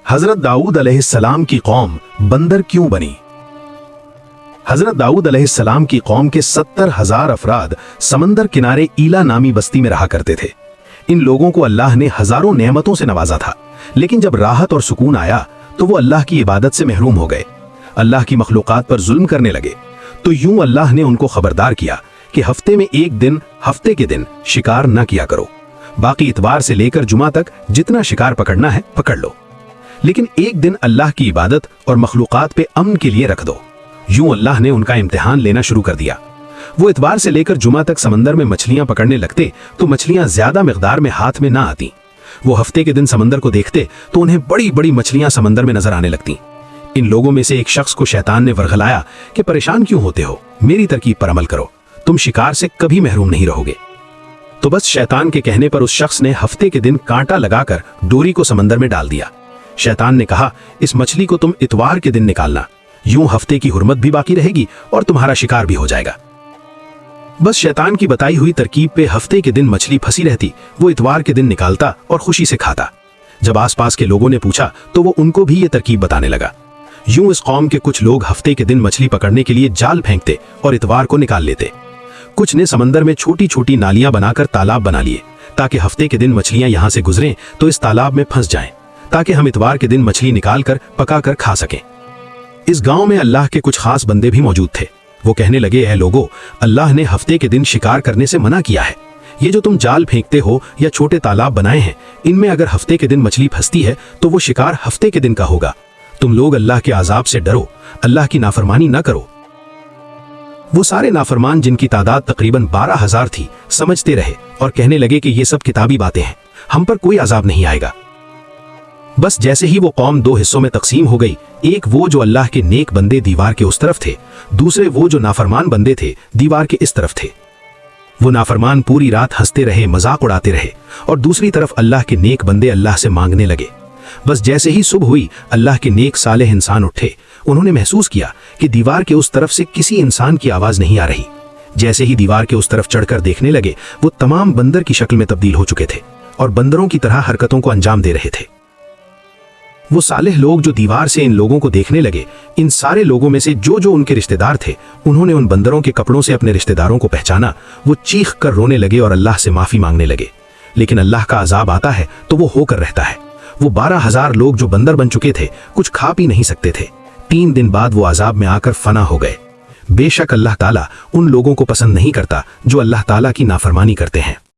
हजरत दाऊद अलैहिस्सलाम की कौम बंदर क्यों बनी? हजरत दाऊद अलैहिस्सलाम की कौम के 70,000 अफराद समंदर किनारे ईला नामी बस्ती में रहा करते थे। इन लोगों को अल्लाह ने हजारों नेमतों से नवाजा था, लेकिन जब राहत और सुकून आया तो वो अल्लाह की इबादत से महरूम हो गए, अल्लाह की मखलूकात पर जुल्म करने लगे। तो यूं अल्लाह ने उनको खबरदार किया कि हफ्ते में एक दिन, हफ्ते के दिन शिकार न किया करो, बाकी इतवार से लेकर जुमा तक जितना शिकार पकड़ना है पकड़ लो, लेकिन एक दिन अल्लाह की इबादत और मखलूकात पे अमन के लिए रख दो। यूं अल्लाह ने उनका इम्तिहान लेना शुरू कर दिया। वो इतवार से लेकर जुमा तक समंदर में मछलियां पकड़ने लगते तो मछलियां ज्यादा मिकदार में हाथ में ना आती। वो हफ्ते के दिन समंदर को देखते तो उन्हें बड़ी बड़ी मछलियां समंदर में नजर आने लगती। इन लोगों में से एक शख्स को शैतान ने वरगलाया कि परेशान क्यों होते हो, मेरी तरकीब पर अमल करो, तुम शिकार से कभी महरूम नहीं रहोगे। तो बस शैतान के कहने पर उस शख्स ने हफ्ते के दिन कांटा लगाकर डोरी को समंदर में डाल दिया। शैतान ने कहा, इस मछली को तुम इतवार के दिन निकालना, यूं हफ्ते की हुर्मत भी बाकी रहेगी और तुम्हारा शिकार भी हो जाएगा। बस शैतान की बताई हुई तरकीब पे हफ्ते के दिन मछली फंसी रहती, वो इतवार के दिन निकालता और खुशी से खाता। जब आसपास के लोगों ने पूछा तो वो उनको भी ये तरकीब बताने लगा। यूं इस कौम के कुछ लोग हफ्ते के दिन मछली पकड़ने के लिए जाल फेंकते और इतवार को निकाल लेते। कुछ ने समंदर में छोटी छोटी नालियां बनाकर तालाब बना लिए ताकि हफ्ते के दिन मछलियां यहां से गुजरें तो इस तालाब में फंस जाएं, ताकि हम इतवार के दिन मछली निकाल कर पका कर खा सकें। इस गांव में अल्लाह के कुछ खास बंदे भी मौजूद थे। वो कहने लगे, ऐ लोगों, अल्लाह ने हफ्ते के दिन शिकार करने से मना किया है। ये जो तुम जाल फेंकते हो या छोटे तालाब बनाए हैं, इनमें अगर हफ्ते के दिन मछली फंसती है तो वो शिकार हफ्ते के दिन का होगा। तुम लोग अल्लाह के अजाब से डरो, अल्लाह की नाफरमानी न करो। वो सारे नाफरमान, जिनकी तादाद तकरीबन 12,000 थी, समझते रहे और कहने लगे कि ये सब किताबी बातें हैं, हम पर कोई अजाब नहीं आएगा। बस जैसे ही वो कौम दो हिस्सों में तकसीम हो गई, एक वो जो अल्लाह के नेक बंदे दीवार के उस तरफ थे, दूसरे वो जो नाफरमान बंदे थे दीवार के इस तरफ थे। वो नाफरमान पूरी रात हंसते रहे, मजाक उड़ाते रहे, और दूसरी तरफ अल्लाह के नेक बंदे अल्लाह से मांगने लगे। बस जैसे ही सुबह हुई, अल्लाह के नेक सालेह इंसान उठे। उन्होंने महसूस किया कि दीवार के उस तरफ से किसी इंसान की आवाज नहीं आ रही। जैसे ही दीवार के उस तरफ चढ़कर देखने लगे, वो तमाम बंदर की शक्ल में तब्दील हो चुके थे और बंदरों की तरह हरकतों को अंजाम दे रहे थे। वो सालेह लोग जो दीवार से इन लोगों को देखने लगे, इन सारे लोगों में से जो जो उनके रिश्तेदार थे, उन्होंने उन बंदरों के कपड़ों से अपने रिश्तेदारों को पहचाना। वो चीख कर रोने लगे और अल्लाह से माफी मांगने लगे। लेकिन अल्लाह का अजाब आता है तो वो होकर रहता है। वो 12,000 लोग जो बंदर बन चुके थे, कुछ खा पी नहीं सकते थे। 3 दिन बाद वो अजाब में आकर फना हो गए। बेशक अल्लाह ताला उन लोगों को पसंद नहीं करता जो अल्लाह ताला की नाफरमानी करते हैं।